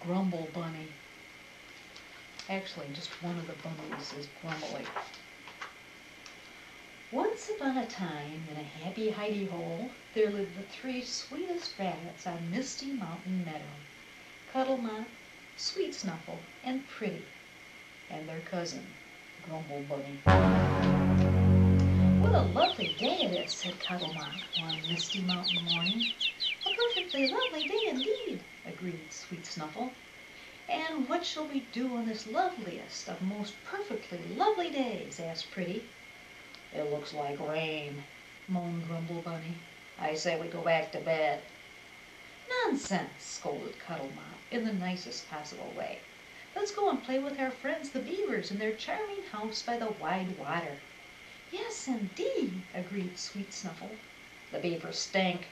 Grumblebunny. Actually, just one of the bunnies is grumbly. Once upon a time, in a happy hidey hole, there lived the three sweetest rabbits on Misty Mountain Meadow: Cuddlemop, Sweet Snuffle, and Pretty, and their cousin, Grumblebunny. "What a lovely day it is," said Cuddlemop one misty mountain morning. "A perfectly lovely day indeed," agreed Sweet Snuffle. "And what shall we do on this loveliest of most perfectly lovely days?" asked Pretty. "It looks like rain," moaned Grumblebunny. "I say we go back to bed." "Nonsense," scolded Cuddlemop in the nicest possible way. "Let's go and play with our friends the beavers in their charming house by the wide water." "Yes, indeed," agreed Sweet Snuffle. "The beavers stink,"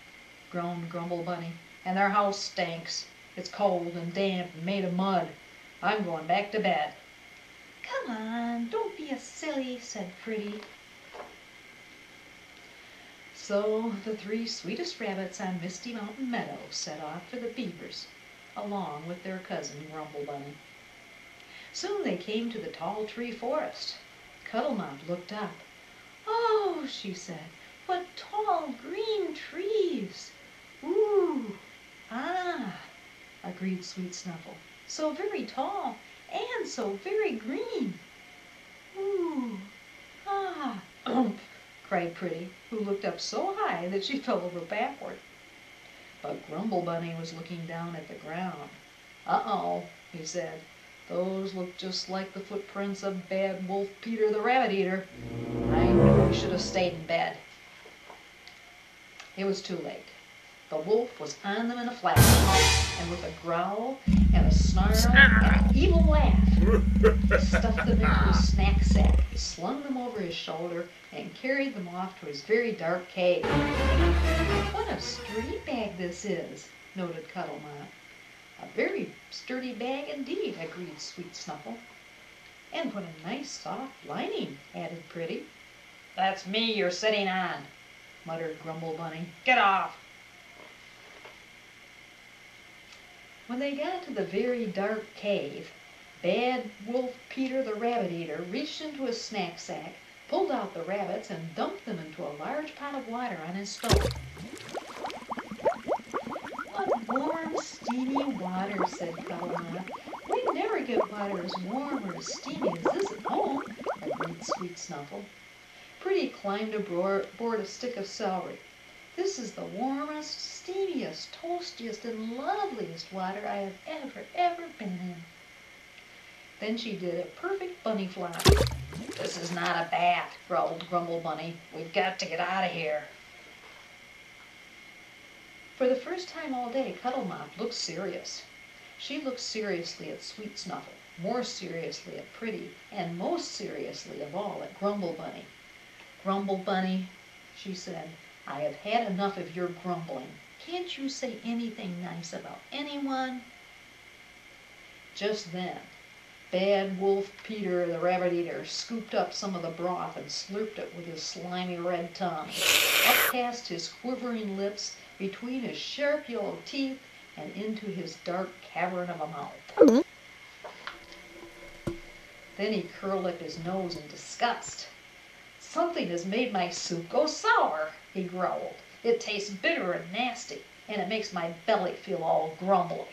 groaned Grumblebunny, "and their house stinks. It's cold and damp and made of mud. I'm going back to bed." "Come on, don't be a silly," said Pretty. So the three sweetest rabbits on Misty Mountain Meadow set off for the beavers, along with their cousin Grumblebunny. Soon they came to the tall tree forest. Cuddlemop looked up. "Oh," she said, "what tall green trees!" "Ooh, ah," agreed Sweet Snuffle. "So very tall and so very green." "Ooh, ah, umph," cried Pretty, who looked up so high that she fell over backward. But Grumblebunny was looking down at the ground. "Uh-oh," he said. "Those look just like the footprints of Bad Wolf Peter the Rabbit-Eater. I knew we should have stayed in bed." It was too late. The wolf was on them in a flash, and with a growl and a snarl and an evil laugh, he stuffed them into his snack sack, slung them over his shoulder, and carried them off to his very dark cave. "What a sturdy bag this is," noted Cuddlemop. "A very sturdy bag indeed," agreed Sweet Snuffle. "And what a nice soft lining," added Pretty. "That's me you're sitting on," muttered Grumblebunny. "Get off!" When they got to the very dark cave, Bad Wolf Peter the Rabbit-Eater reached into his snack sack, pulled out the rabbits, and dumped them into a large pot of water on his stove. "What warm, steamy water," said Cuddlemop. "We never get water as warm or as steamy as this at home," agreed Sweet Snuffle. Pretty climbed aboard a stick of celery. "This is the warmest, steamiest, toastiest, and loveliest water I have ever been in." Then she did a perfect bunny flop. "This is not a bath," growled Grumblebunny. "We've got to get out of here." For the first time all day, Cuddlemop looked serious. She looked seriously at Sweet Snuffle, more seriously at Pretty, and most seriously of all at Grumblebunny. "Grumblebunny," she said, "I have had enough of your grumbling. Can't you say anything nice about anyone?" Just then, Bad Wolf Peter the Rabbit-Eater scooped up some of the broth and slurped it with his slimy red tongue, up past his quivering lips, between his sharp yellow teeth, and into his dark cavern of a mouth. Then he curled up his nose in disgust. "Something has made my soup go sour," he growled. "It tastes bitter and nasty, and it makes my belly feel all grumbly."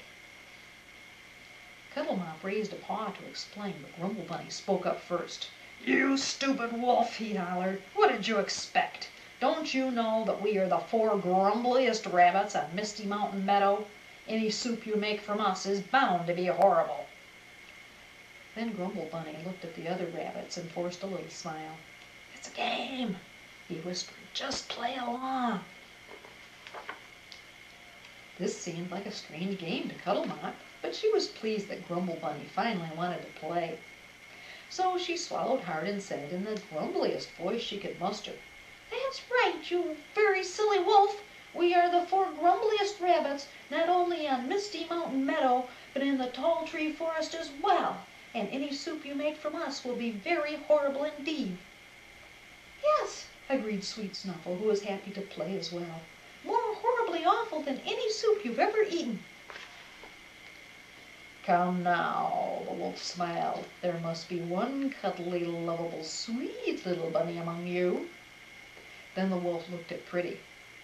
Cuddlemop raised a paw to explain, but Grumblebunny spoke up first. "You stupid wolf," he hollered. "What did you expect? Don't you know that we are the four grumbliest rabbits on Misty Mountain Meadow? Any soup you make from us is bound to be horrible." Then Grumblebunny looked at the other rabbits and forced a little smile. "It's a game," he whispered. "Just play along." This seemed like a strange game to Cuddlemop, but she was pleased that Grumblebunny finally wanted to play. So she swallowed hard and said, in the grumbliest voice she could muster, "That's right, you very silly wolf. We are the four grumbliest rabbits, not only on Misty Mountain Meadow, but in the tall tree forest as well, and any soup you make from us will be very horrible indeed." "Yes," agreed Sweet Snuffle, who was happy to play as well. "More horribly awful than any soup you've ever eaten." "Come now," the wolf smiled. "There must be one cuddly, lovable, sweet little bunny among you." Then the wolf looked at Pretty,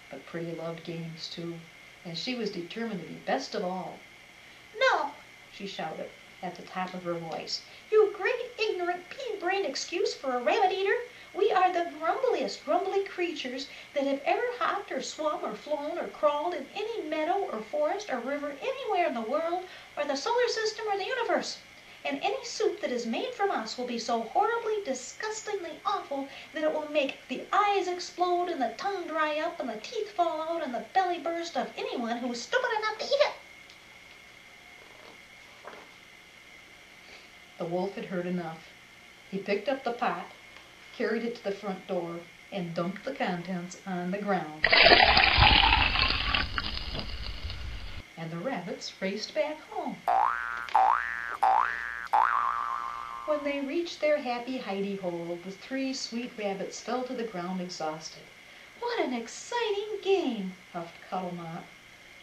but Pretty loved games too, and she was determined to be best of all. "No!" she shouted at the top of her voice. "You great, ignorant, pea-brained excuse for a rabbit-eater! We are the grumbliest grumbly creatures that have ever hopped or swum or flown or crawled in any meadow or forest or river anywhere in the world or the solar system or the universe. And any soup that is made from us will be so horribly, disgustingly awful that it will make the eyes explode and the tongue dry up and the teeth fall out and the belly burst of anyone who is stupid enough to eat it." The wolf had heard enough. He picked up the pot, carried it to the front door, and dumped the contents on the ground. And the rabbits raced back home. When they reached their happy hidey-hole, the 3 sweet rabbits fell to the ground exhausted. "What an exciting game!" puffed Cuddlemont.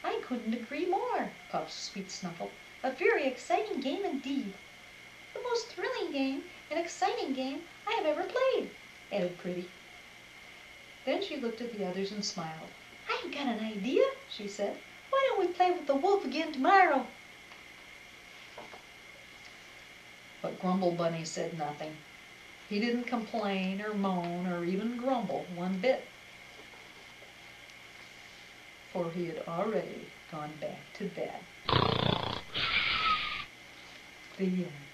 "I couldn't agree more," puffed Sweet Snuffle. "A very exciting game indeed." "The most thrilling game and exciting game I have ever played," added Pretty. Then she looked at the others and smiled. "I've got an idea," she said. "Why don't we play with the wolf again tomorrow?" But Grumblebunny said nothing. He didn't complain or moan or even grumble one bit, for he had already gone back to bed. The end.